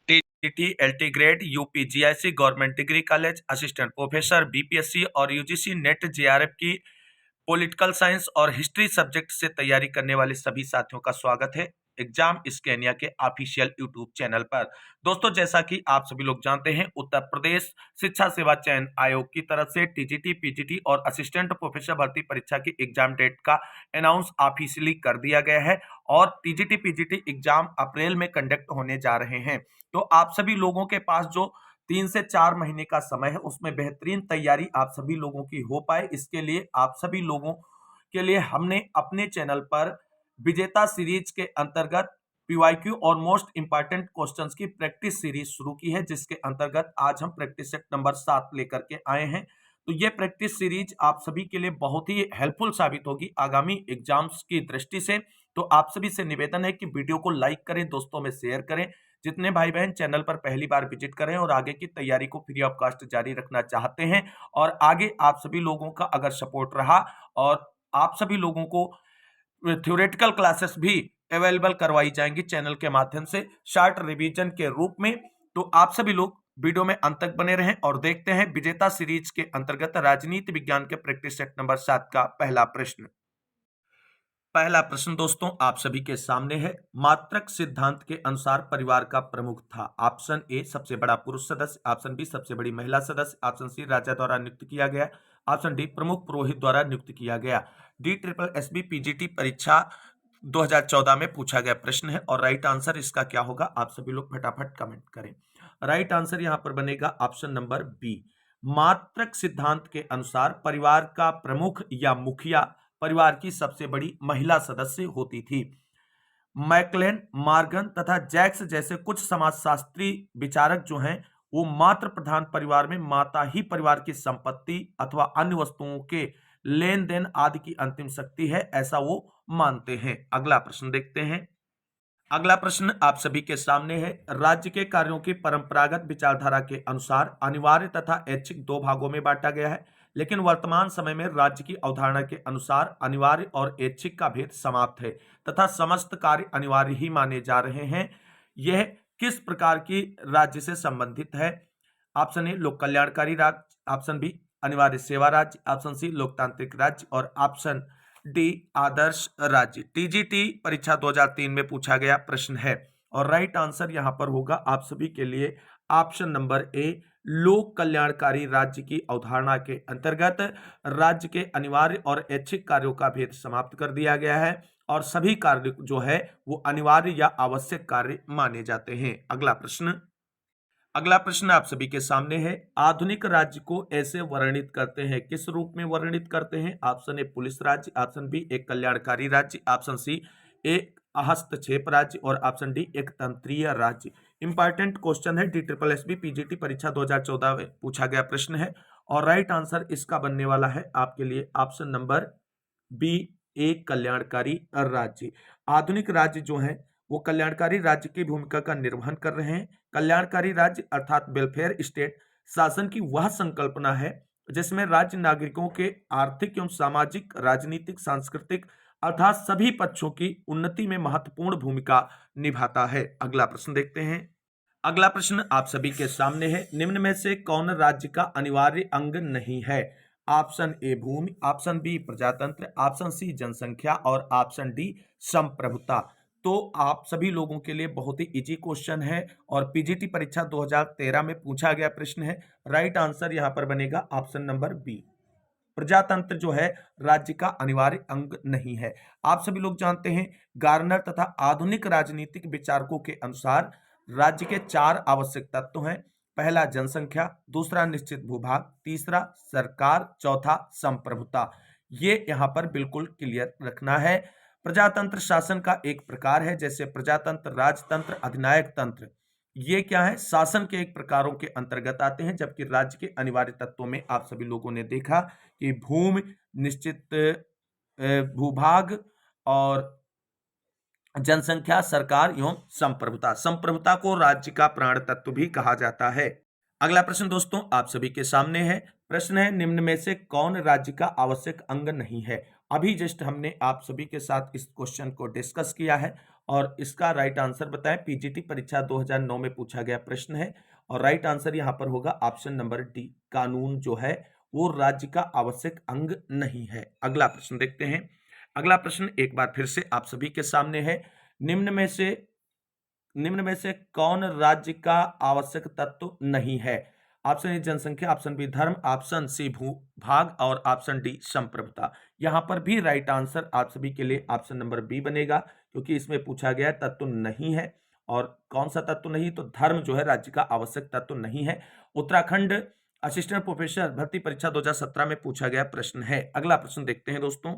TGT, LT grade, UP GIC, government degree college, assistant professor, BPSC और UGC net JRF की political science और history subject से तैयारी करने वाले सभी साथियों का स्वागत है एग्जाम स्कैनिया के ऑफिशियल यूट्यूब चैनल पर। दोस्तों, जैसा कि आप सभी लोग जानते हैं, उत्तर प्रदेश शिक्षा सेवा चयन आयोग की तरफ से टीजीटी, पीजीटी और असिस्टेंट प्रोफेसर भर्ती परीक्षा की एग्जाम डेट का अनाउंस ऑफिशियली कर दिया गया है और टीजीटी, पीजीटी एग्जाम अप्रैल में कंडक्ट होने जा रहे हैं। तो आप सभी लोगों के पास जो 3 से 4 महीने का समय है, उसमें बेहतरीन तैयारी आप सभी लोगों की हो पाए, इसके लिए आप सभी लोगों के लिए हमने अपने चैनल पर विजेता सीरीज के अंतर्गत पीवाईक्यू और मोस्ट इंपॉर्टेंट क्वेश्चंस की प्रैक्टिस सीरीज शुरू की है, जिसके अंतर्गत आज हम प्रैक्टिस सेट नंबर 7 लेकर के आए हैं। तो ये प्रैक्टिस सीरीज आप सभी के लिए बहुत ही हेल्पफुल साबित होगी आगामी एग्जाम्स की दृष्टि से। तो आप सभी से निवेदन है कि वीडियो को लाइक करें, दोस्तों में शेयर करें। जितने भाई बहन चैनल पर पहली बार विजिट करें और आगे की तैयारी को फ्री ऑफ कॉस्ट जारी रखना चाहते हैं और आगे आप सभी लोगों का अगर सपोर्ट रहा और आप सभी लोगों को थ्योरेटिकल क्लासेस भी अवेलेबल करवाई जाएंगी चैनल के माध्यम से शॉर्ट रिवीजन के रूप में, तो आप सभी लोग वीडियो में अंत तक बने रहें और देखते हैं विजेता सीरीज के अंतर्गत राजनीति विज्ञान के प्रैक्टिस सेट नंबर 7 का पहला प्रश्न। पहला प्रश्न दोस्तों आप सभी के सामने है। मात्रक सिद्धांत के अनुसार परिवार का प्रमुख था। ऑप्शन ए सबसे बड़ा पुरुष सदस्य, ऑप्शन बी सबसे बड़ी महिला सदस्य, ऑप्शन सी राजा द्वारा नियुक्त किया गया, ऑप्शन डी प्रमुख पुरोहित द्वारा नियुक्त किया गया। D triple S B PGT परीक्षा 2014 में पूछा गया प्रश्न है और राइट आंसर इसका क्या होगा, आप सभी लोग फटाफट कमेंट करें। राइट आंसर यहां पर बनेगा ऑप्शन नंबर बी। मात्रक सिद्धांत के अनुसार परिवार का प्रमुख या मुखिया परिवार की सबसे बड़ी महिला सदस्य होती थी। मैकलेन, मॉर्गन तथा जैक्स जैसे कुछ समाजशास्त्री विचारक जो हैं, वो मातृ प्रधान परिवार में माता ही परिवार की संपत्ति अथवा अन्य वस्तुओं के लेन देन आदि की अंतिम शक्ति है, ऐसा वो मानते हैं। अगला प्रश्न देखते हैं। अगला प्रश्न आप सभी के सामने है। राज्य के कार्यों की परंपरागत विचारधारा के अनुसार अनिवार्य तथा ऐच्छिक दो भागों में बांटा गया है, लेकिन वर्तमान समय में राज्य की अवधारणा के अनुसार अनिवार्य और ऐच्छिक का भेद समाप्त है तथा समस्त कार्य अनिवार्य ही माने जा रहे हैं। यह किस प्रकार की राज्य से संबंधित है? ऑप्शन ए लोक कल्याणकारी राज्य, ऑप्शन बी अनिवार्य सेवा राज्य, ऑप्शन सी लोकतांत्रिक राज्य और ऑप्शन डी आदर्श राज्य। टीजीटी परीक्षा 2003 में पूछा गया प्रश्न है और राइट आंसर यहां पर होगा आप सभी के लिए ऑप्शन नंबर ए। लोक कल्याणकारी राज्य की अवधारणा के अंतर्गत राज्य के अनिवार्य और ऐच्छिक कार्यों का भेद समाप्त कर दिया गया है और सभी कार्य जो है वो अनिवार्य या आवश्यक कार्य माने जाते हैं। अगला प्रश्न आप सभी के सामने है। आधुनिक राज्य को ऐसे वर्णित करते हैं, किस रूप में वर्णित करते हैं? ऑप्शन ए पुलिस राज्य, ऑप्शन बी एक कल्याणकारी राज्य, ऑप्शन सी एक हस्तक्षेप राज्य और ऑप्शन डी एक तंत्रीय राज्य। इंपॉर्टेंट क्वेश्चन है, D triple S B PGT परीक्षा 2014 में पूछा गया प्रश्न है और राइट आंसर इसका बनने वाला है आपके लिए ऑप्शन नंबर बी एक कल्याणकारी राज्य। आधुनिक राज्य जो है वो कल्याणकारी राज्य की भूमिका का निर्वहन कर रहे हैं। कल्याणकारी राज्य अर्थात वेलफेयर स्टेट शासन की वह संकल्पना है जिसमें राज्य नागरिकों के आर्थिक एवं सामाजिक, राजनीतिक, सांस्कृतिक अर्थात सभी पक्षों की उन्नति में महत्वपूर्ण भूमिका निभाता है। अगला प्रश्न देखते हैं। अगला प्रश्न आप सभी के सामने है। निम्न में से कौन राज्य का अनिवार्य अंग नहीं है? ऑप्शन ए भूमि, ऑप्शन बी प्रजातंत्र, ऑप्शन सी जनसंख्या और ऑप्शन डी संप्रभुता। तो आप सभी लोगों के लिए बहुत ही इजी क्वेश्चन है और पीजीटी परीक्षा 2013 में पूछा गया प्रश्न है। राइट आंसर यहां पर बनेगा ऑप्शन नंबर बी। प्रजातंत्र जो है राज्य का अनिवार्य अंग नहीं है। आप सभी लोग जानते हैं गार्नर तथा आधुनिक राजनीतिक विचारकों के अनुसार राज्य के 4 आवश्यक तत्व हैं। पहला जनसंख्या, दूसरा निश्चित भूभाग, तीसरा सरकार, चौथा संप्रभुता। ये यहाँ पर बिल्कुल क्लियर रखना है। प्रजातंत्र शासन का एक प्रकार है, जैसे प्रजातंत्र, राजतंत्र, अधिनायक तंत्र, ये क्या है? शासन के एक प्रकारों के अंतर्गत आते हैं। जबकि राज्य के अनिवार्य तत्वों में आप सभी लोगों ने देखा कि भूमि, निश्चित भूभाग और जनसंख्या, सरकार एवं संप्रभुता। संप्रभुता को राज्य का प्राण तत्व भी कहा जाता है। अगला प्रश्न दोस्तों आप सभी के सामने है। प्रश्न है निम्न में से कौन राज्य का आवश्यक अंग नहीं है? अभी जस्ट हमने आप सभी के साथ इस क्वेश्चन को डिस्कस किया है और इसका राइट आंसर बताएं। पीजीटी परीक्षा 2009 में पूछा गया प्रश्न है और राइट आंसर यहां पर होगा ऑप्शन नंबर डी। कानून जो है वो राज्य का आवश्यक अंग नहीं है। अगला प्रश्न देखते हैं। अगला प्रश्न एक बार फिर से आप सभी के सामने है। निम्न में से कौन राज्य का आवश्यक तत्व नहीं है? ऑप्शन ए जनसंख्या, ऑप्शन बी धर्म, ऑप्शन सी भूभाग और ऑप्शन डी संप्रभुता। यहां पर भी राइट आंसर आप सभी के लिए ऑप्शन नंबर बी बनेगा, क्योंकि इसमें पूछा गया तत्व नहीं है। और कौन सा तत्व नहीं? तो धर्म जो है राज्य का आवश्यक तत्व नहीं है। उत्तराखंड असिस्टेंट प्रोफेसर भर्ती परीक्षा 2017 में पूछा गया प्रश्न है। अगला प्रश्न देखते हैं दोस्तों।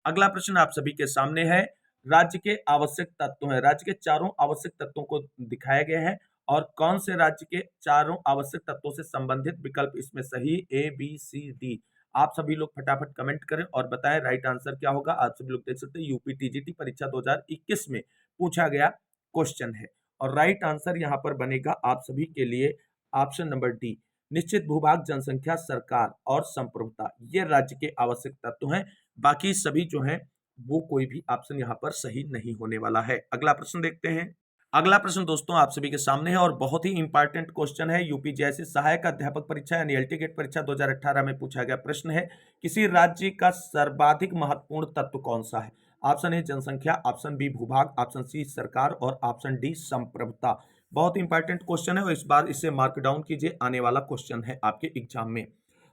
अगला प्रश्न आप सभी के सामने है। राज्य के आवश्यक तत्व हैं। राज्य के चारों आवश्यक तत्वों को दिखाया गया है और कौन से राज्य के चारों आवश्यक तत्वों से संबंधित विकल्प इसमें सही ए बी सी डी। आप सभी लोग फटाफट कमेंट करें और बताएं राइट आंसर क्या होगा। आप सभी लोग देख सकते हैं यूपी टीजीटी परीक्षा 2021 में पूछा गया क्वेश्चन है और राइट आंसर यहां पर बनेगा आप सभी के लिए ऑप्शन नंबर डी। निश्चित भूभाग, जनसंख्या, सरकार और संप्रभुता ये राज्य के आवश्यक तत्व हैं। बाकी सभी जो हैं वो कोई भी ऑप्शन यहाँ पर सही नहीं होने वाला है। अगला प्रश्न देखते हैं। अगला प्रश्न दोस्तों आप सभी के सामने है और बहुत ही इंपॉर्टेंट क्वेश्चन है। यूपीजीएससी सहायक अध्यापक परीक्षा यानी एलटी गेट परीक्षा 2018 में पूछा गया प्रश्न है। किसी राज्य का सर्वाधिक महत्वपूर्ण तत्व कौन सा है? ऑप्शन ए जनसंख्या, ऑप्शन बी भूभाग, ऑप्शन सी सरकार और ऑप्शन डी संप्रभुता। बहुत इंपॉर्टेंट क्वेश्चन है और इस बार इसे मार्क डाउन कीजिए, आने वाला क्वेश्चन है आपके एग्जाम में।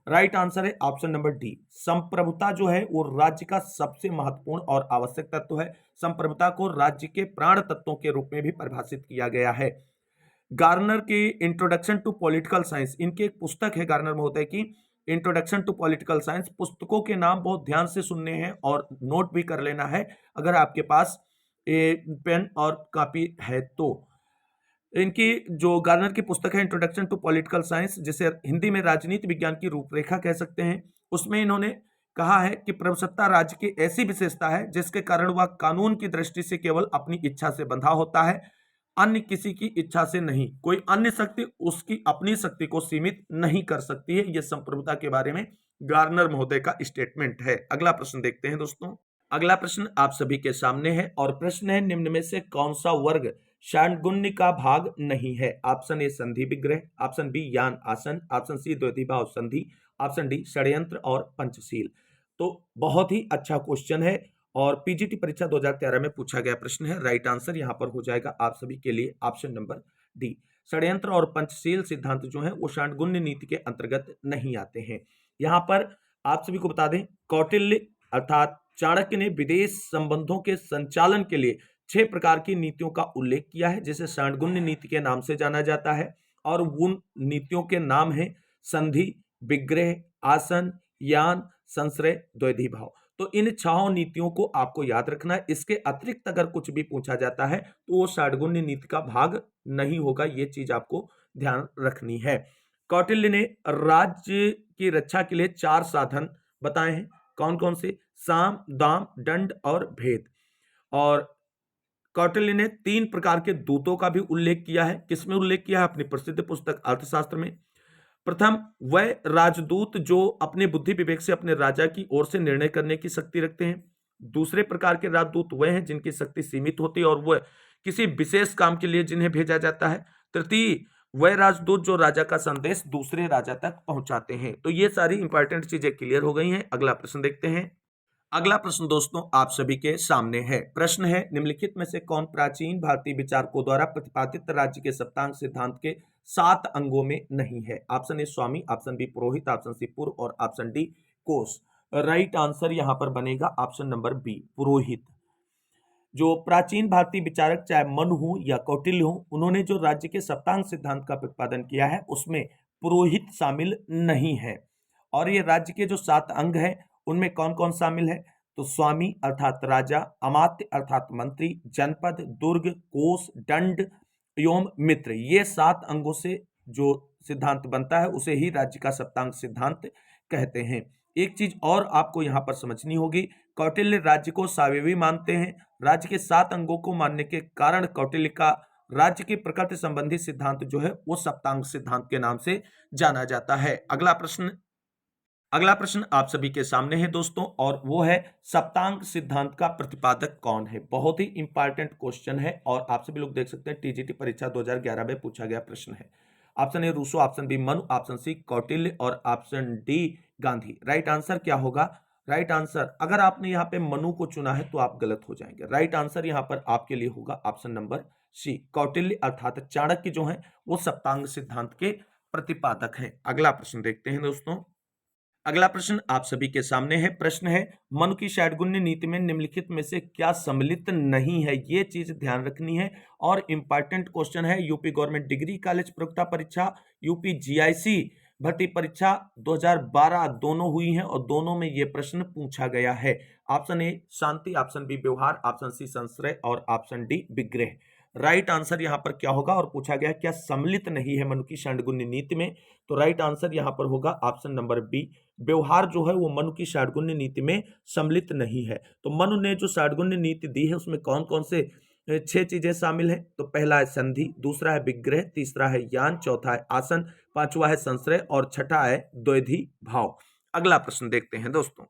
राइट आंसर है ऑप्शन नंबर डी। संप्रभुता जो है वो राज्य का सबसे महत्वपूर्ण और आवश्यक तत्व है। संप्रभुता को राज्य के प्राण तत्वों के रूप में भी परिभाषित किया गया है। गार्नर की इंट्रोडक्शन टू पॉलिटिकल साइंस, इनकी एक पुस्तक है गार्नर महोदय की, इंट्रोडक्शन टू पॉलिटिकल साइंस। पुस्तकों के नाम बहुत ध्यान से सुनने हैं और नोट भी कर लेना है अगर आपके पास पेन और कॉपी है तो। इनकी जो गार्नर की पुस्तक है इंट्रोडक्शन टू पॉलिटिकल साइंस, जिसे हिंदी में राजनीति विज्ञान की रूपरेखा कह सकते हैं, उसमें इन्होंने कहा है कि प्रभुसत्ता राज्य की ऐसी विशेषता है जिसके कारण वह कानून की दृष्टि से केवल अपनी इच्छा से बंधा होता है, अन्य किसी की इच्छा से नहीं। कोई अन्य शक्ति उसकी अपनी शक्ति को सीमित नहीं कर सकती है। यह संप्रभुता के बारे में गार्नर महोदय का स्टेटमेंट है। अगला प्रश्न देखते हैं दोस्तों। अगला प्रश्न आप सभी के सामने है और प्रश्न है निम्न में से कौन सा वर्ग षाण्गुण्य का भाग नहीं है? ऑप्शन ए संधि विग्रह, ऑप्शन बी यान आसन, ऑप्शन सी द्वैधिभाव संधि, ऑप्शन डी षड्यंत्र और पंचशील। तो बहुत ही अच्छा क्वेश्चन है और पीजीटी परीक्षा 2013 में पूछा गया प्रश्न है। राइट आंसर यहां पर हो जाएगा आप सभी के लिए ऑप्शन नंबर डी। षड्यंत्र और पंचशील सिद्धांत जो है वो षाण्गुण्य नीति के अंतर्गत नहीं आते हैं। यहां पर आप सभी को बता दें, कौटिल्य अर्थात चाणक्य ने विदेश संबंधों के संचालन के लिए 6 प्रकार की नीतियों का उल्लेख किया है, जिसे षाण्गुण्य नीति के नाम से जाना जाता है। और उन नीतियों के नाम है संधि, विग्रह, आसन, यान, संश्रय, द्वैधिभाव। तो इन 6 नीतियों को आपको याद रखना है। इसके अतिरिक्त अगर कुछ भी पूछा जाता है तो वो षाण्गुण्य नीति का भाग नहीं होगा, ये चीज आपको ध्यान रखनी है। कौटिल्य ने राज्य की रक्षा के लिए 4 साधन बताए हैं। कौन कौन से? साम, दाम, दंड और भेद। और कौटिल्य ने 3 प्रकार के दूतों का भी उल्लेख किया है। किसमें उल्लेख किया है? अपनी प्रसिद्ध पुस्तक अर्थशास्त्र में। प्रथम, वह राजदूत जो अपने बुद्धि विवेक से अपने राजा की ओर से निर्णय करने की शक्ति रखते हैं। दूसरे प्रकार के राजदूत वह हैं जिनकी शक्ति सीमित होती है और वह किसी विशेष काम के लिए जिन्हें भेजा जाता है। तृतीय, वह राजदूत जो राजा का संदेश दूसरे राजा तक पहुंचाते हैं। तो ये सारी इंपॉर्टेंट चीजें क्लियर हो गई हैं। अगला प्रश्न देखते हैं। अगला प्रश्न दोस्तों आप सभी के सामने है। प्रश्न है निम्नलिखित में से कौन प्राचीन भारतीय विचारकों द्वारा प्रतिपादित राज्य के सप्तांग सिद्धांत के 7 अंगों में नहीं है? ऑप्शन ए स्वामी, ऑप्शन बी पुरोहित, ऑप्शन सी पुर और ऑप्शन डी कोष। राइट आंसर यहां पर बनेगा ऑप्शन नंबर बी पुरोहित। जो प्राचीन भारतीय विचारक चाहे मनु हो या कौटिल्य हो, उन्होंने जो राज्य के सप्तांग सिद्धांत का प्रतिपादन किया है उसमें पुरोहित शामिल नहीं है। और ये राज्य के जो 7 अंग हैं उनमें कौन कौन शामिल है? तो स्वामी अर्थात राजा, अमात्य अर्थात मंत्री, जनपद, दुर्ग, कोष, दंड एवं मित्र। ये 7 अंगों से जो सिद्धांत बनता है उसे ही राज्य का सप्तांग सिद्धांत कहते हैं। एक चीज और आपको यहां पर समझनी होगी, कौटिल्य राज्य को सावयवी मानते हैं। राज्य के 7 अंगों को मानने के कारण कौटिल्य का राज्य की प्रकृति संबंधी सिद्धांत जो है वो सप्तांग सिद्धांत के नाम से जाना जाता है। अगला प्रश्न अगला प्रश्न आप सभी के सामने है दोस्तों, और वो है सप्तांक सिद्धांत का प्रतिपादक कौन है। बहुत ही इंपॉर्टेंट क्वेश्चन है और आप सभी लोग देख सकते हैं टीजीटी परीक्षा 2011 में पूछा गया प्रश्न है। Option A Rousseau, option B Manu, option C Kautilya और option D Gandhi. Right answer क्या होगा? राइट आंसर, अगर आपने यहाँ पे मनु को चुना है तो आप गलत हो जाएंगे। राइट आंसर यहाँ पर आपके लिए होगा ऑप्शन नंबर सी, कौटिल्य अर्थात चाणक्य जो है वो सप्तांग सिद्धांत के प्रतिपादक है। अगला प्रश्न देखते हैं दोस्तों। अगला प्रश्न आप सभी के सामने है। प्रश्न है मनु की षाटगुण्य नीति में निम्नलिखित में से क्या सम्मिलित नहीं है। ये चीज ध्यान रखनी है और इंपॉर्टेंट क्वेश्चन है। यूपी गवर्नमेंट डिग्री कॉलेज प्रयोक्ता परीक्षा, यूपी जीआईसी भर्ती परीक्षा 2012 दोनों हुई हैं और दोनों में ये प्रश्न पूछा गया है। ऑप्शन ए शांति, ऑप्शन बी व्यवहार, ऑप्शन सी संश्रय और ऑप्शन डी विग्रह। राइट आंसर यहां पर क्या होगा? और पूछा गया क्या सम्मिलित नहीं है मनु की षाटगुण्य नीति में, तो राइट आंसर यहां पर होगा ऑप्शन नंबर बी, व्यवहार जो है वो मनु की षाटगुण्य नीति में सम्मिलित नहीं है। तो मनु ने जो षाटगुण्य नीति दी है उसमें कौन कौन से 6 चीजें शामिल हैं? तो पहला है संधि, दूसरा है विग्रह, तीसरा है यान, चौथा है आसन, पांचवा है संश्रय और छठा है द्वैधी भाव। अगला प्रश्न देखते हैं दोस्तों।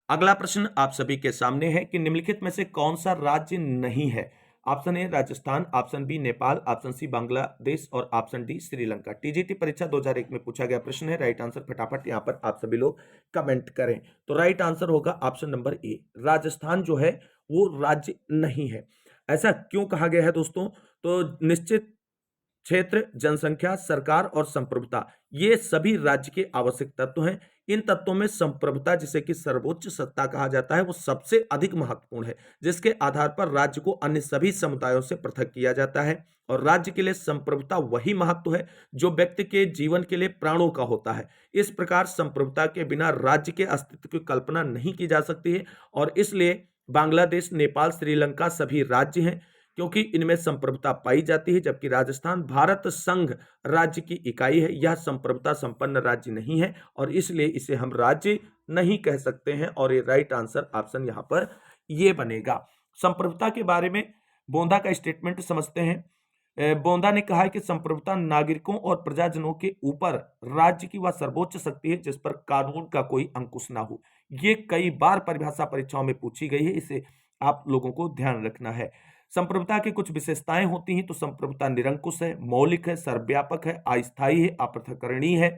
अगला प्रश्न आप सभी के सामने है कि निम्नलिखित में से कौन सा राज्य नहीं है। Option A Rajasthan, option B Nepal, option C Bangladesh और ऑप्शन डी श्रीलंका। टीजीटी परीक्षा 2001 में पूछा गया प्रश्न है। राइट आंसर फटाफट यहां पर आप सभी लोग कमेंट करें। तो राइट आंसर होगा ऑप्शन नंबर ए, राजस्थान जो है वो राज्य नहीं है। ऐसा क्यों कहा गया है दोस्तों? तो निश्चित क्षेत्र, जनसंख्या, सरकार और संप्रभुता, ये सभी राज्य के आवश्यक तत्व हैं। इन तत्वों में संप्रभुता, जिसे कि सर्वोच्च सत्ता कहा जाता है, वो सबसे अधिक महत्वपूर्ण है, जिसके आधार पर राज्य को अन्य सभी समुदायों से पृथक किया जाता है। और राज्य के लिए संप्रभुता वही महत्व है जो व्यक्ति के जीवन के लिए प्राणों का होता है। इस प्रकार संप्रभुता के बिना राज्य के अस्तित्व की कल्पना नहीं की जा सकती है और इसलिए बांग्लादेश, नेपाल, श्रीलंका सभी राज्य हैं क्योंकि इनमें संप्रभुता पाई जाती है, जबकि राजस्थान भारत संघ राज्य की इकाई है। यह संप्रभुता संपन्न राज्य नहीं है और इसलिए इसे हम राज्य नहीं कह सकते हैं और ये राइट आंसर ऑप्शन यहां पर ये बनेगा। संप्रभुता के बारे में बोंदा का स्टेटमेंट समझते हैं। बोंदा ने कहा है कि संप्रभुता नागरिकों और प्रजाजनों के ऊपर राज्य की वह सर्वोच्च शक्ति है जिस पर कानून का कोई अंकुश ना हो। ये कई बार परिभाषा परीक्षाओं में पूछी गई है, इसे आप लोगों को ध्यान रखना है। संप्रभुता की कुछ विशेषताएं होती हैं, तो संप्रभुता निरंकुश है, मौलिक है, सर्वव्यापक है, अस्थायी है, अपृथकरणीय है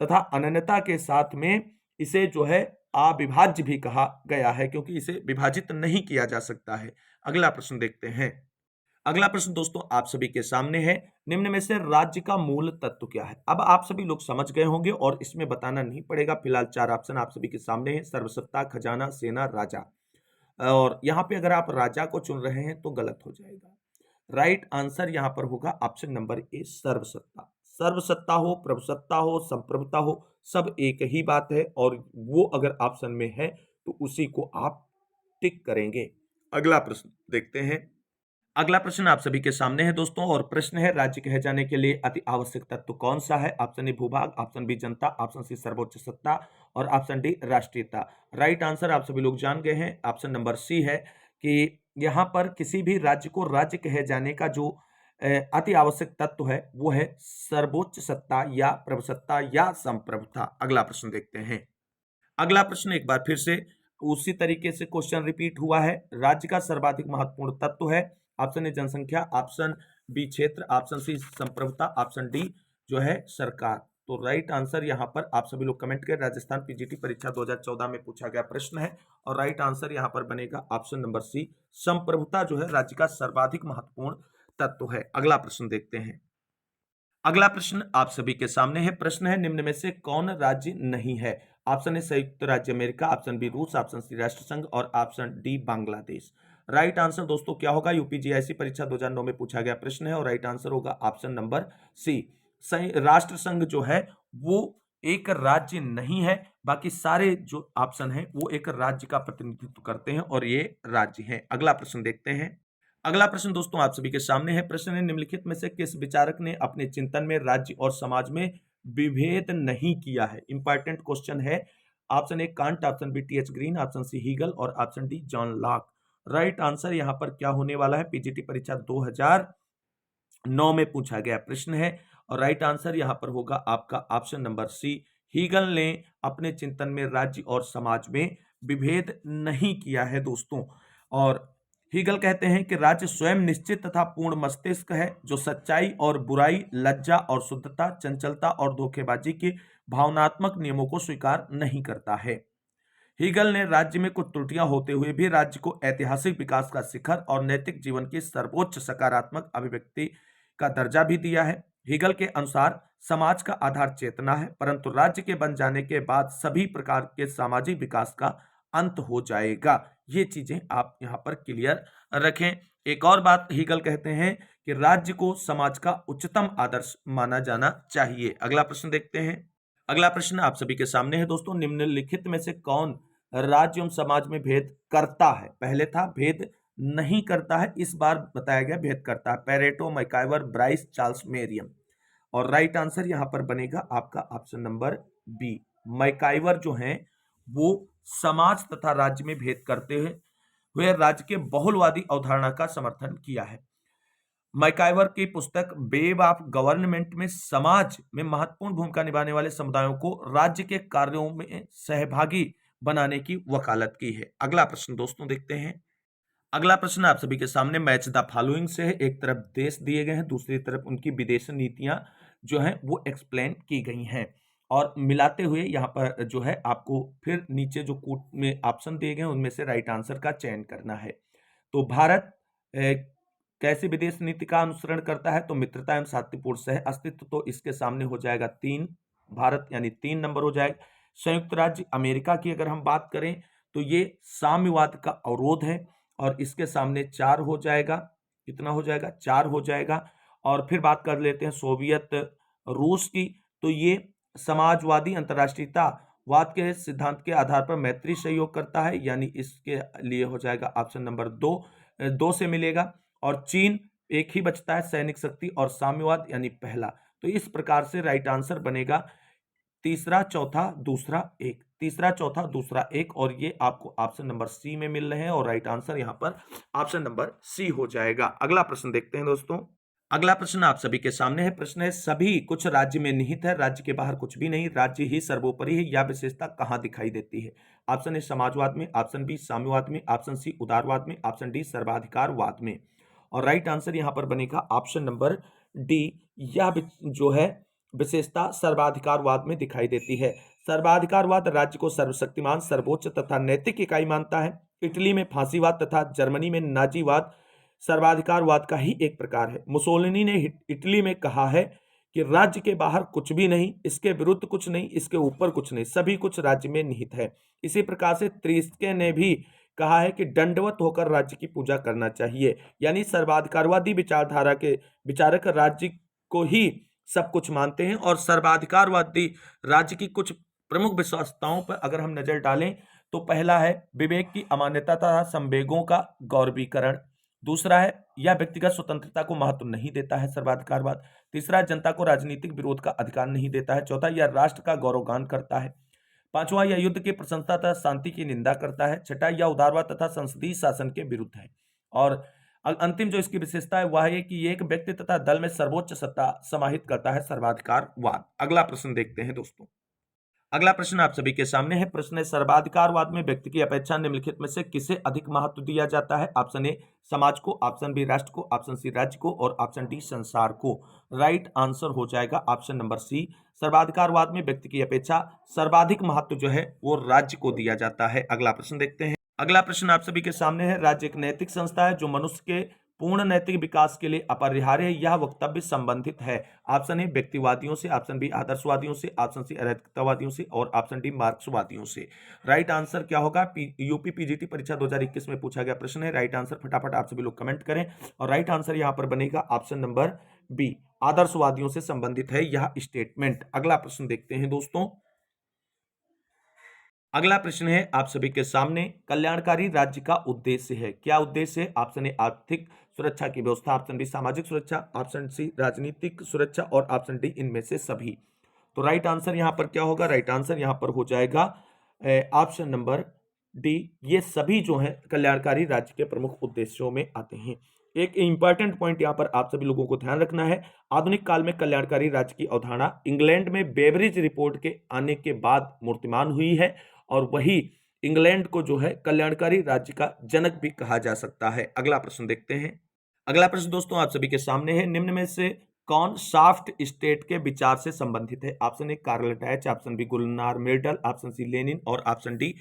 तथा अनन्यता के साथ में इसे जो है अविभाज्य भी कहा गया है क्योंकि इसे विभाजित नहीं किया जा सकता है। अगला प्रश्न देखते हैं। अगला प्रश्न दोस्तों आप सभी के सामने है, निम्न में से राज्य का मूल तत्व क्या है। अब आप सभी लोग समझ गए होंगे और इसमें बताना नहीं पड़ेगा। फिलहाल 4 ऑप्शन आप सभी के सामने है, सर्वसत्ता, खजाना, सेना, राजा। और यहाँ पे अगर आप राजा को चुन रहे हैं तो गलत हो जाएगा। राइट आंसर यहाँ पर होगा ऑप्शन नंबर ए, सर्वसत्ता। सर्वसत्ता हो, प्रभुसत्ता हो, संप्रभुता हो, सब एक ही बात है और वो अगर ऑप्शन में है तो उसी को आप टिक करेंगे। अगला प्रश्न देखते हैं। अगला प्रश्न आप सभी के सामने है दोस्तों और प्रश्न है राज्य कहे जाने के लिए अति आवश्यक तत्व कौन सा है। ऑप्शन ए भूभाग, ऑप्शन बी जनता, ऑप्शन सी सर्वोच्च सत्ता और ऑप्शन डी राष्ट्रीयता। राइट आंसर आप सभी लोग जान गए हैं, ऑप्शन नंबर सी है कि यहाँ पर किसी भी राज्य को राज्य कहे जाने का जो अति आवश्यक तत्व है वो है सर्वोच्च सत्ता या प्रभुसत्ता या संप्रभुता। अगला प्रश्न देखते हैं। अगला प्रश्न एक बार फिर से उसी तरीके से क्वेश्चन रिपीट हुआ है। राज्य का सर्वाधिक महत्वपूर्ण तत्व है। ऑप्शन ए जनसंख्या, ऑप्शन बी क्षेत्र, ऑप्शन सी संप्रभुता, ऑप्शन डी जो है सरकार। तो राइट आंसर यहां पर आप सभी लोग कमेंट करें। राजस्थान पीजीटी परीक्षा 2014 में पूछा गया प्रश्न है और राइट आंसर यहां पर बनेगा ऑप्शन नंबर सी, संप्रभुता जो है राज्य का सर्वाधिक महत्वपूर्ण तत्व है। अगला प्रश्न देखते हैं। अगला प्रश्न आप सभी के सामने है। प्रश्न है निम्न में से कौन राज्य नहीं है। ऑप्शन ए संयुक्त राज्य अमेरिका, ऑप्शन बी रूस, ऑप्शन सी राष्ट्रसंघ और option D Bangladesh. Right answer दोस्तों क्या होगा? यूपीजीआईसी परीक्षा 2009 में पूछा गया प्रश्न है और राइट आंसर होगा ऑप्शन नंबर सी, राष्ट्रसंघ जो है वो एक राज्य नहीं है। बाकी सारे जो ऑप्शन है वो एक राज्य का प्रतिनिधित्व करते हैं और ये राज्य है। अगला प्रश्न देखते हैं। अगला प्रश्न दोस्तों आप सभी के सामने है। प्रश्न है निम्नलिखित में से किस विचारक ने अपने चिंतन में राज्य और समाज में विभेद नहीं किया है। इंपॉर्टेंट क्वेश्चन है। Option A Kant, option B T H Green, option C Hegel और option D John Locke. Right answer यहां पर क्या होने वाला है? पीजीटी परीक्षा 2009 में पूछा गया प्रश्न है और राइट आंसर यहां पर होगा आपका ऑप्शन नंबर सी, हीगल ने अपने चिंतन में राज्य और समाज में विभेद नहीं किया है दोस्तों। और हीगल कहते हैं कि राज्य स्वयं निश्चित तथा पूर्ण मस्तिष्क है जो सच्चाई और बुराई, लज्जा और शुद्धता, चंचलता और धोखेबाजी के भावनात्मक नियमों को स्वीकार नहीं करता है। हीगल ने राज्य में कुछ त्रुटियां होते हुए भी राज्य को ऐतिहासिक विकास का शिखर और नैतिक जीवन की सर्वोच्च सकारात्मक अभिव्यक्ति का दर्जा भी दिया है। हीगल के अनुसार समाज का आधार चेतना है, परंतु राज्य के बन जाने के बाद सभी प्रकार के सामाजिक विकास का अंत हो जाएगा। ये चीजें आप यहाँ पर क्लियर रखें। एक और बात हीगल कहते हैं कि राज्य को समाज का उच्चतम आदर्श माना जाना चाहिए। अगला प्रश्न देखते हैं। अगला प्रश्न आप सभी के सामने है दोस्तों, निम्नलिखित में से कौन राज्य एवं समाज में भेद करता है? पहले था भेद नहीं करता है, इस बार बताया गया भेद करता है। Pareto, MacIver, Bryce, Charles मेरियम। और राइट आंसर यहां पर बनेगा आपका ऑप्शन नंबर बी। मैकाइवर जो है वो समाज तथा राज्य में भेद करते हुए राज्य के बहुलवादी अवधारणा का समर्थन किया है। मैकाइवर की पुस्तक वेब ऑफ गवर्नमेंट में समाज में महत्वपूर्ण भूमिका निभाने वाले समुदायों को राज्य के कार्यों में सहभागी बनाने की वकालत की है। अगला प्रश्न दोस्तों देखते हैं। अगला प्रश्न आप सभी के सामने मैच द फॉलोइंग से है। एक तरफ देश दिए गए हैं, दूसरी तरफ उनकी विदेश नीतियां जो हैं वो एक्सप्लेन की गई हैं, और मिलाते हुए यहाँ पर जो है आपको फिर नीचे जो कूट में ऑप्शन दिए गए हैं उनमें से राइट आंसर का चयन करना है। तो भारत कैसी विदेश नीति का अनुसरण करता है? तो मित्रता एवं शांतिपूर्ण सह अस्तित्व, तो इसके सामने हो जाएगा 3, भारत यानी 3 नंबर हो जाएगा। संयुक्त राज्य अमेरिका की अगर हम बात करें तो ये साम्यवाद का अवरोध है, और इसके सामने 4 हो जाएगा। कितना हो जाएगा? 4 हो जाएगा। और फिर बात कर लेते हैं सोवियत रूस की, तो ये समाजवादी अंतर्राष्ट्रीयतावाद के सिद्धांत के आधार पर मैत्री सहयोग करता है, यानी इसके लिए हो जाएगा ऑप्शन नंबर 2 से मिलेगा। और चीन एक ही बचता है, सैनिक शक्ति और साम्यवाद यानी पहला। तो इस प्रकार से राइट आंसर बनेगा तीसरा, चौथा, दूसरा, एक। तीसरा, चौथा, दूसरा, एक, और ये आपको ऑप्शन नंबर सी में मिल रहे हैं, और राइट आंसर यहां पर ऑप्शन नंबर सी हो जाएगा। अगला प्रश्न देखते हैं दोस्तों। अगला प्रश्न आप सभी के सामने है। प्रश्न है, सभी कुछ राज्य में निहित है, राज्य के बाहर कुछ भी नहीं, राज्य ही सर्वोपरि है, यह विशेषता कहां दिखाई देती है? ऑप्शन ए समाजवाद में, ऑप्शन बी साम्यवाद में, ऑप्शन सी उदारवाद में, ऑप्शन डी सर्वाधिकारवाद में। और राइट आंसर यहां पर बनेगा ऑप्शन नंबर डी। यह जो है विशेषता सर्वाधिकारवाद में दिखाई देती है। सर्वाधिकारवाद राज्य को सर्वशक्तिमान, सर्वोच्च तथा नैतिक इकाई मानता है। इटली में फांसीवाद तथा जर्मनी में नाजीवाद सर्वाधिकारवाद का ही एक प्रकार है। मुसोलिनी ने इटली में कहा है कि राज्य के बाहर कुछ भी नहीं, इसके विरुद्ध कुछ नहीं, इसके ऊपर कुछ नहीं, सभी कुछ राज्य में निहित है। इसी प्रकार से त्रिस्के ने भी कहा है कि दंडवत होकर राज्य की पूजा करना चाहिए, यानी सर्वाधिकारवादी विचारधारा के विचारक राज्य को ही सब कुछ मानते हैं। और सर्वाधिकारवादी राज्य की कुछ प्रमुख विशेषताओं पर अगर हम नजर डालें तो पहला है विवेक की अमान्यता तथा संवेगों का गौरवीकरण। दूसरा है यह व्यक्तिगत स्वतंत्रता को महत्व नहीं देता है सर्वाधिकारवाद। तीसरा, जनता को राजनीतिक विरोध का अधिकार नहीं देता है। चौथा, यह राष्ट्र का गौरवगान करता है। पांचवा, यह युद्ध की प्रशंसा तथा शांति की निंदा करता है। छठा, यह उदारवाद तथा संसदीय शासन के विरुद्ध है। और अंतिम जो इसकी विशेषता है वह है कि एक व्यक्ति तथा दल में सर्वोच्च सत्ता समाहित करता है सर्वाधिकारवाद। अगला प्रश्न देखते हैं दोस्तों। अगला प्रश्न आप सभी के सामने है। प्रश्न है, सर्वाधिकारवाद में व्यक्ति की अपेक्षा निम्नलिखित में से किसे अधिक महत्व दिया जाता है? ऑप्शन ए समाज को, ऑप्शन बी राष्ट्र को, ऑप्शन सी राज्य को, और ऑप्शन डी संसार को। राइट आंसर हो जाएगा ऑप्शन नंबर सी। सर्वाधिकारवाद में व्यक्ति की अपेक्षा सर्वाधिक महत्व जो है वो राज्य को दिया जाता है। अगला प्रश्न देखते हैं। अगला प्रश्न आप सभी के सामने है। राज्य एक नैतिक संस्था है जो मनुष्य के पूर्ण नैतिक विकास के लिए अपरिहार्य है। यह वक्तव्य संबंधित है। ऑप्शन ए व्यक्तिवादियों से, ऑप्शन बी आदर्शवादियों से, ऑप्शन सी अराजकतावादियों से, और ऑप्शन डी मार्क्सवादियों से। राइट आंसर क्या होगा? यूपी पीजीटी परीक्षा 2021 में पूछा गया प्रश्न है। राइट आंसर फटाफट आप सभी लोग कमेंट करें, और राइट आंसर यहां पर बनेगा ऑप्शन नंबर बी, आदर्शवादियों से संबंधित है यह स्टेटमेंट। अगला प्रश्न देखते हैं दोस्तों। अगला प्रश्न है आप सभी के सामने, कल्याणकारी राज्य का उद्देश्य है। क्या उद्देश्य है? ऑप्शन ए आर्थिक सुरक्षा की व्यवस्था, ऑप्शन बी सामाजिक सुरक्षा, ऑप्शन सी राजनीतिक सुरक्षा, और ऑप्शन डी इनमें से सभी। तो राइट आंसर यहां पर क्या होगा? राइट आंसर यहां पर हो जाएगा ऑप्शन नंबर डी। ये सभी जो है कल्याणकारी राज्य के प्रमुख उद्देश्यों में आते हैं। एक इंपॉर्टेंट पॉइंट यहाँ पर आप सभी लोगों को ध्यान रखना है, आधुनिक काल में कल्याणकारी राज्य की अवधारणा इंग्लैंड में बेवरेज रिपोर्ट के आने के बाद मूर्तिमान हुई है, और वही इंग्लैंड को जो है कल्याणकारी राज्य का जनक भी कहा जा सकता है। अगला प्रश्न देखते हैं। अगला प्रश्न दोस्तों आप सभी के सामने है, निम्न में से कौन सॉफ्ट स्टेट के विचार से संबंधित है? Option A Karl Deutsch, option B Gunnar Myrdal, option C Lenin और option D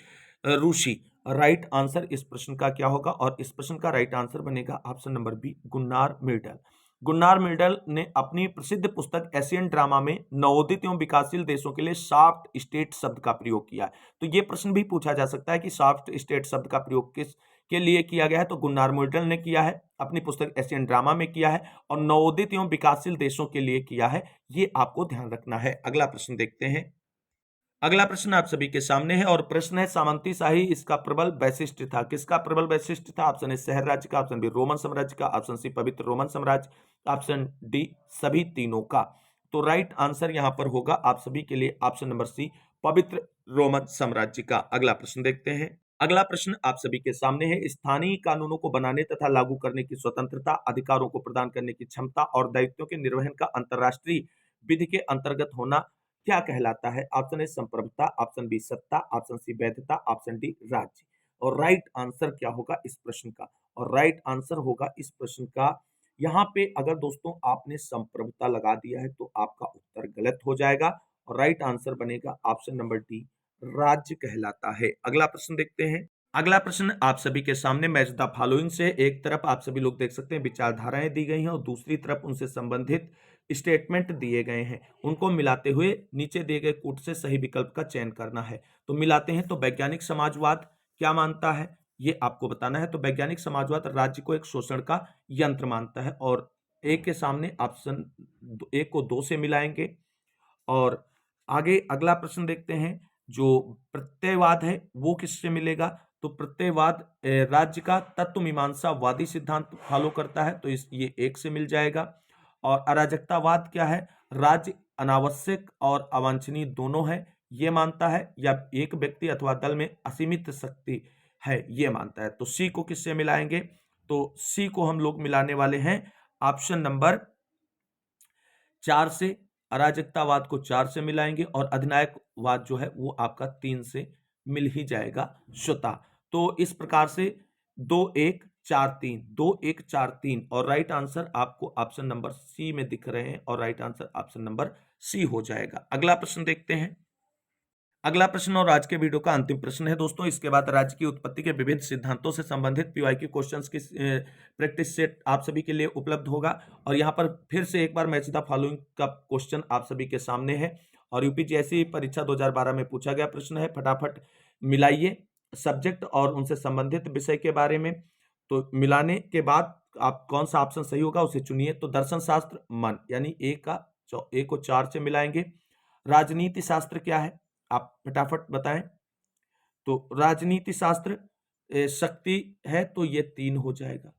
Rousseau. Right answer इस प्रश्न का क्या होगा? और इस प्रश्न का राइट आंसर बनेगा option number B Gunnar Myrdal. Gunnar Myrdal ने अपनी प्रसिद्ध पुस्तक एशियन ड्रामा में नवोदित एवं विकासशील देशों के लिए सॉफ्ट स्टेट शब्द का प्रयोग किया है। तो ये प्रश्न भी पूछा जा सकता है कि सॉफ्ट स्टेट शब्द का प्रयोग किस के लिए किया गया है? तो गुन्नार मिर्डल ने किया है, अपनी पुस्तक एशियन ड्रामा में किया है, और नवोदित एवं विकासशील देशों के लिए किया है। ये आपको ध्यान रखना है। अगला प्रश्न देखते हैं। अगला प्रश्न आप सभी के सामने है, और प्रश्न है सामंती शाही इसका प्रबल वैशिष्ट था। किसका प्रबल वैशिष्ट था? ऑप्शन ए शहर राज्य का, ऑप्शन बी रोमन साम्राज्य का, ऑप्शन सी पवित्र रोमन साम्राज्य, ऑप्शन डी सभी तीनों का। तो राइट आंसर यहां पर होगा आप सभी के लिए ऑप्शन नंबर सी पवित्र रोमन साम्राज्य का। अगला प्रश्न देखते हैं। अगला प्रश्न आप सभी के सामने है, स्थानीय कानूनों को बनाने तथा लागू करने की स्वतंत्रता, अधिकारों को प्रदान करने की क्षमता और दायित्वों के निर्वहन का अंतरराष्ट्रीय विधि के अंतर्गत होना क्या कहलाता है? ऑप्शन ए संप्रभुता, ऑप्शन बी सत्ता, ऑप्शन सी वैधता, ऑप्शन डी राज्य। और राइट आंसर क्या होगा इस प्रश्न का? और राइट आंसर होगा इस प्रश्न का, यहाँ पे अगर दोस्तों आपने संप्रभुता लगा दिया है तो आपका उत्तर गलत हो जाएगा, और राइट आंसर बनेगा ऑप्शन नंबर डी राज्य कहलाता है। अगला प्रश्न देखते हैं। अगला प्रश्न आप सभी के सामने मैच द फॉलोइंग से, एक तरफ आप सभी लोग देख सकते हैं विचारधाराएं दी गई हैं और दूसरी तरफ उनसे संबंधित स्टेटमेंट दिए गए हैं। उनको मिलाते हुए नीचे दिए गए कूट से सही विकल्प का चयन करना है। तो मिलाते हैं। तो वैज्ञानिक समाजवाद क्या मानता है ये आपको बताना है। तो वैज्ञानिक समाजवाद राज्य को एक शोषण का यंत्र मानता है, और एक के सामने ऑप्शन एक को दो से मिलाएंगे। और आगे अगला प्रश्न देखते हैं। जो प्रत्ययवाद है वो किससे मिलेगा? तो प्रत्ययवाद राज्य का तत्व मीमांसावादी सिद्धांत फॉलो करता है, तो ये एक से मिल जाएगा। और अराजकतावाद क्या है? राज्य अनावश्यक और अवांछनीय दोनों है ये मानता है, या एक व्यक्ति अथवा दल में असीमित शक्ति है ये मानता है। तो सी को किससे मिलाएंगे? तो सी को हम लोग मिलाने वाले हैं ऑप्शन नंबर 4 से। अराजकतावाद को 4 से मिलाएंगे, और अधिनायकवाद जो है वो आपका 3 से मिल ही जाएगा श्रोता। तो इस प्रकार से 2-1-4-3 2-1-4-3, और राइट आंसर आपको ऑप्शन नंबर सी में दिख रहे हैं, और right answer option number C हो जाएगा। अगला प्रश्न देखते हैं। अगला प्रश्न और आज के वीडियो का अंतिम प्रश्न है दोस्तों। इसके बाद राज्य की उत्पत्ति के विभिन्न सिद्धांतों से संबंधित पीवाईक्यू क्वेश्चंस की प्रैक्टिस सेट आप सभी के लिए उपलब्ध होगा। और यहाँ पर फिर से एक बार मैच द फॉलोइंग का क्वेश्चन आप सभी के सामने है, और यूपीपीएससी परीक्षा 2012 में पूछा गया प्रश्न है। फटाफट मिलाइए सब्जेक्ट और उनसे संबंधित विषय के बारे में। तो मिलाने के बाद आप कौन सा ऑप्शन सही होगा उसे चुनिए। तो दर्शन शास्त्र मन, यानी ए को 4 से मिलाएंगे। राजनीति शास्त्र क्या है आप फटाफट बताएं। तो राजनीति शास्त्र शक्ति है, तो ये 3 हो जाएगा।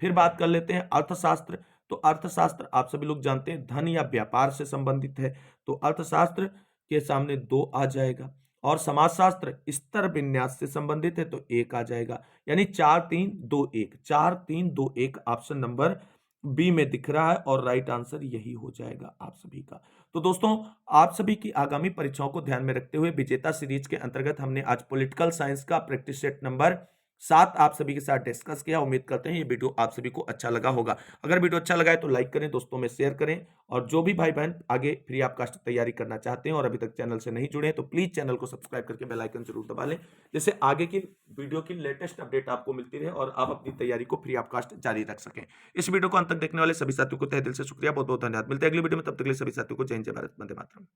फिर बात कर लेते हैं अर्थशास्त्र। तो अर्थशास्त्र आप सभी लोग जानते हैं धन या व्यापार से संबंधित है, तो अर्थशास्त्र के सामने 2 आ जाएगा। और समाजशास्त्र स्तर विन्यास से संबंधित है, तो 1 आ जाएगा। यानी 4-3-2-1 4-3-2-1 ऑप्शन नंबर बी में दिख रहा है, और राइट आंसर यही हो जाएगा आप सभी का। तो दोस्तों आप सभी की आगामी परीक्षाओं को ध्यान में रखते हुए विजेता सीरीज के अंतर्गत हमने आज पॉलिटिकल साइंस का प्रैक्टिस सेट नंबर 7 आप सभी के साथ डिस्कस किया। उम्मीद करते हैं ये वीडियो आप सभी को अच्छा लगा होगा। अगर वीडियो अच्छा लगा है तो लाइक करें, दोस्तों में शेयर करें, और जो भी भाई बहन आगे फ्री ऑफ तैयारी करना चाहते हैं और अभी तक चैनल से नहीं जुड़े हैं तो प्लीज चैनल को सब्सक्राइब करके बेल आइकन जरूर दबा लें, जिससे आगे की वीडियो की लेटेस्ट अपडेट आपको मिलती रहे और आप अपनी तैयारी को फ्री ऑफ कॉस्ट जारी रख सकें। इस वीडियो को अंत तक देखने वाले सभी साथियों को तहे दिल से शुक्रिया, बहुत बहुत धन्यवाद। मिलते हैं अगली वीडियो में, तब तक के लिए सभी साथियों को जय हिंद, जय भारत, वंदे मातरम।